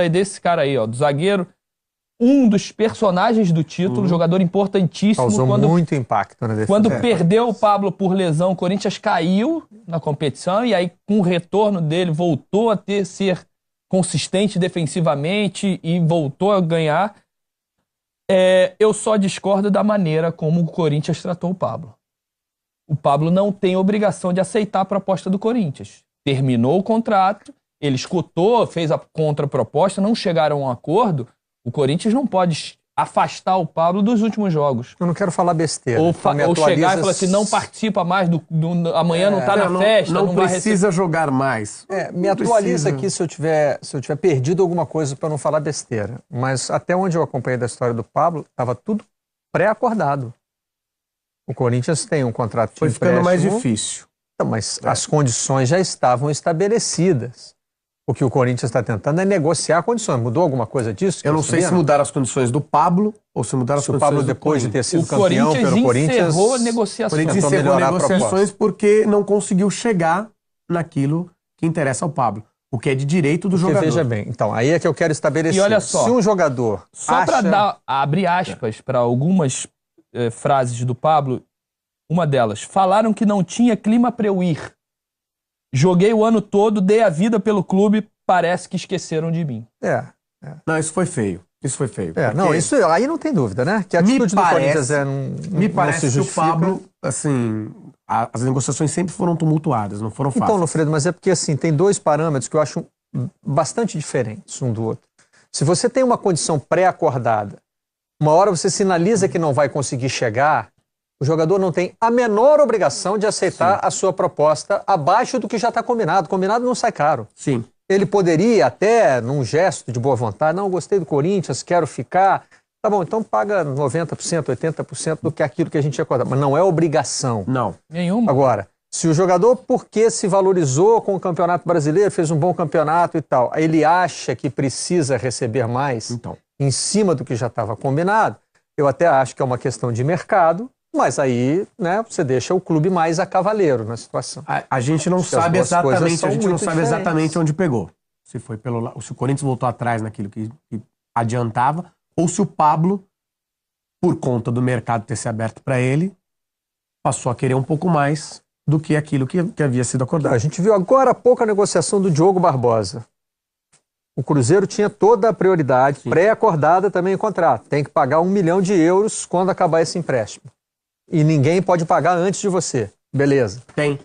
aí desse cara aí, ó, do zagueiro, um dos personagens do título, jogador importantíssimo. Causou muito impacto na defesa. Quando perdeu o Pablo por lesão, o Corinthians caiu na competição e aí com o retorno dele voltou a ser consistente defensivamente e voltou a ganhar. Eu só discordo da maneira como o Corinthians tratou o Pablo. O Pablo não tem obrigação de aceitar a proposta do Corinthians. Terminou o contrato, ele escutou, fez a contraproposta, não chegaram a um acordo. O Corinthians não pode afastar o Pablo dos últimos jogos. Eu não quero falar besteira. Ou chegar e falar assim, não participa mais, amanhã não tá na festa. Não precisa jogar mais. Me atualiza aqui se eu tiver perdido alguma coisa para não falar besteira. Mas até onde eu acompanhei da história do Pablo, estava tudo pré-acordado. O Corinthians tem um contrato de Foi ficando mais difícil. Mas as condições já estavam estabelecidas. O que o Corinthians está tentando é negociar condições. Mudou alguma coisa disso? Eu não sei se mudaram as condições do Pablo ou se mudaram as condições do Pablo depois de ter sido campeão pelo Corinthians. Encerrou negociações. O Corinthians encerrou negociações porque não conseguiu chegar naquilo que interessa ao Pablo. O que é de direito do jogador. Veja bem, então, aí é que eu quero estabelecer. E olha só, se um jogador só para abrir aspas para algumas frases do Pablo, uma delas, falaram que não tinha clima para eu ir. Joguei o ano todo, dei a vida pelo clube, parece que esqueceram de mim. Não, isso foi feio. Isso foi feio. Não, isso aí não tem dúvida, né? Que a atitude do Corinthians me parece que o Pablo, assim, as negociações sempre foram tumultuadas, não foram fáceis. Então, Lofredo, mas é porque, assim, tem dois parâmetros que eu acho bastante diferentes um do outro. Se você tem uma condição pré-acordada, uma hora você sinaliza que não vai conseguir chegar, o jogador não tem a menor obrigação de aceitar a sua proposta abaixo do que já está combinado. Combinado não sai caro. Sim. Ele poderia até, num gesto de boa vontade, não, gostei do Corinthians, quero ficar. Tá bom, então paga 90%, 80% do que aquilo que a gente ia acordar. Mas não é obrigação. Não. Nenhuma. Agora, se o jogador, porque se valorizou com o Campeonato Brasileiro, fez um bom campeonato e tal, ele acha que precisa receber mais em cima do que já estava combinado, eu até acho que é uma questão de mercado. Mas aí, né, você deixa o clube mais a cavaleiro na situação. A gente não sabe exatamente, onde pegou. Se foi se o Corinthians voltou atrás naquilo que adiantava, ou se o Pablo, por conta do mercado ter se aberto para ele, passou a querer um pouco mais do que aquilo que havia sido acordado. A gente viu agora há pouco a negociação do Diogo Barbosa. O Cruzeiro tinha toda a prioridade, pré-acordada também em contrato. Tem que pagar 1 milhão de euros quando acabar esse empréstimo. E ninguém pode pagar antes de você. Beleza. Tem.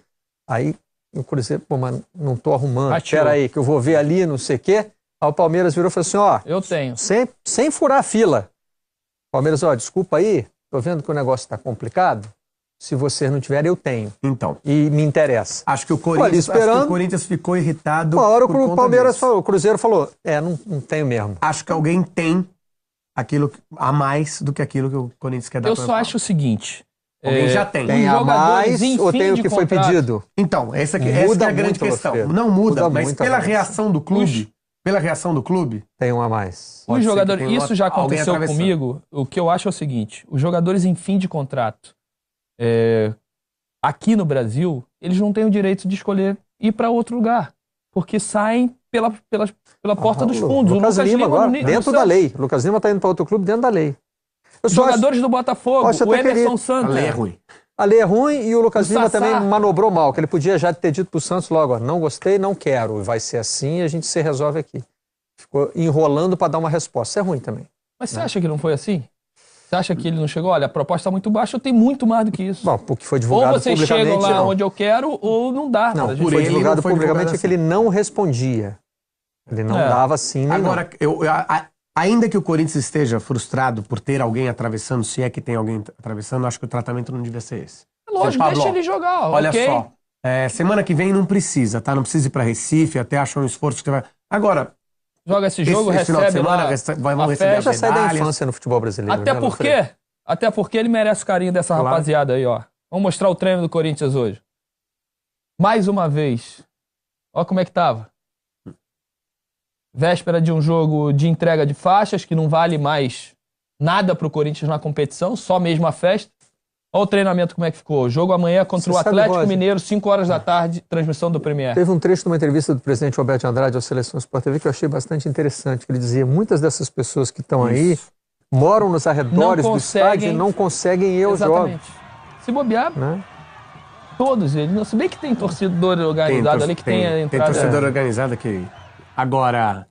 Aí o Cruzeiro, pô, mas não tô arrumando. Espera aí, que eu vou ver ali, não sei o quê. Aí o Palmeiras virou e falou assim, ó... Eu tenho. Sem furar a fila. Palmeiras, ó, desculpa aí, tô vendo que o negócio tá complicado. Se vocês não tiverem, eu tenho. Então. E me interessa. Acho que o Corinthians ficou irritado. Uma hora o Palmeiras falou, o Cruzeiro falou, não tenho mesmo. Acho que alguém tem aquilo a mais do que aquilo que o Corinthians quer dar. Eu só acho o seguinte... Alguém já tem. Tem a mais ou tem o que foi pedido? Então, essa é a grande questão. Não muda, mas pela reação do clube... Tem um a mais. Os jogadores, isso já aconteceu comigo. O que eu acho é o seguinte, os jogadores em fim de contrato, aqui no Brasil, eles não têm o direito de escolher ir para outro lugar, porque saem pela porta dos fundos. Lucas Lima agora, dentro da lei. O Lucas Lima está indo para outro clube dentro da lei. Os jogadores do Botafogo, o Emerson Santos. A lei é ruim. A lei é ruim e o Lucas Lima também manobrou mal, que ele podia já ter dito pro Santos logo, ó, não gostei, não quero, vai ser assim e a gente se resolve aqui. Ficou enrolando para dar uma resposta. Isso é ruim também. Mas você acha que não foi assim? Você acha que ele não chegou? Olha, a proposta está muito baixa, eu tenho muito mais do que isso. Bom, porque foi divulgado publicamente. Ou vocês chegam lá onde eu quero ou não dá. Não, foi divulgado publicamente é que ele não respondia. Ele não dava sim nem agora, ainda que o Corinthians esteja frustrado por ter alguém atravessando, se é que tem alguém atravessando, acho que o tratamento não devia ser esse. Lógico, deixa ele jogar. Olha só, semana que vem não precisa, tá? Não precisa ir pra Recife, até achar um esforço que você vai... Agora... Joga esse jogo, recebe final de semana, vamos receber a já sai da infância no futebol brasileiro. Até porque ele merece o carinho dessa rapaziada aí, ó. Vamos mostrar o treino do Corinthians hoje. Mais uma vez. Olha como é que tava. Véspera de um jogo de entrega de faixas, que não vale mais nada pro Corinthians na competição, só mesmo a festa. Olha o treinamento como é que ficou. O jogo amanhã contra o Atlético Mineiro, 5 horas da tarde, transmissão do Premier. Teve um trecho de uma entrevista do presidente Roberto Andrade à Seleção Sport TV que eu achei bastante interessante, que ele dizia, muitas dessas pessoas que estão aí moram nos arredores do estádio e não conseguem ir aos jogos. Se bobear, né? Todos eles. Se bem que tem torcedor organizado ali que tem a entrada. Tem torcedor organizado que... Agora...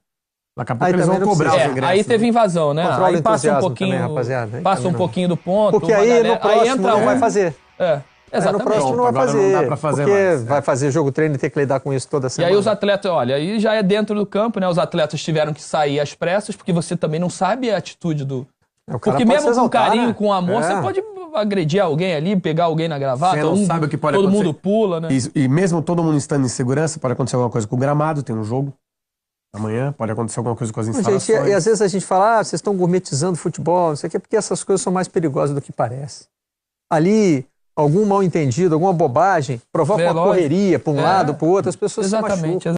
Daqui a pouco eles vão cobrar os ingressos. Aí teve invasão, né? Aí passa um pouquinho, também, rapaziada. Passa um pouquinho do ponto. Porque aí no próximo não vai fazer. Exatamente. Aí no próximo não vai fazer. Não dá pra fazer porque mais, vai fazer jogo treino e ter que lidar com isso toda semana. E aí os atletas, olha, aí já é dentro do campo, né? Os atletas tiveram que sair às pressas, porque você também não sabe a atitude do... Porque mesmo com carinho, com amor, você pode agredir alguém ali, pegar alguém na gravata. Você não sabe o que pode acontecer. Todo mundo pula, né? E mesmo todo mundo estando em segurança, pode acontecer alguma coisa com o gramado, tem um jogo. Amanhã pode acontecer alguma coisa com as instalações. Gente, e às vezes a gente fala, vocês estão gourmetizando futebol, não sei o quê, porque essas coisas são mais perigosas do que parece. Ali, algum mal entendido, alguma bobagem, provoca uma correria para um lado, para o outro, as pessoas se machucam.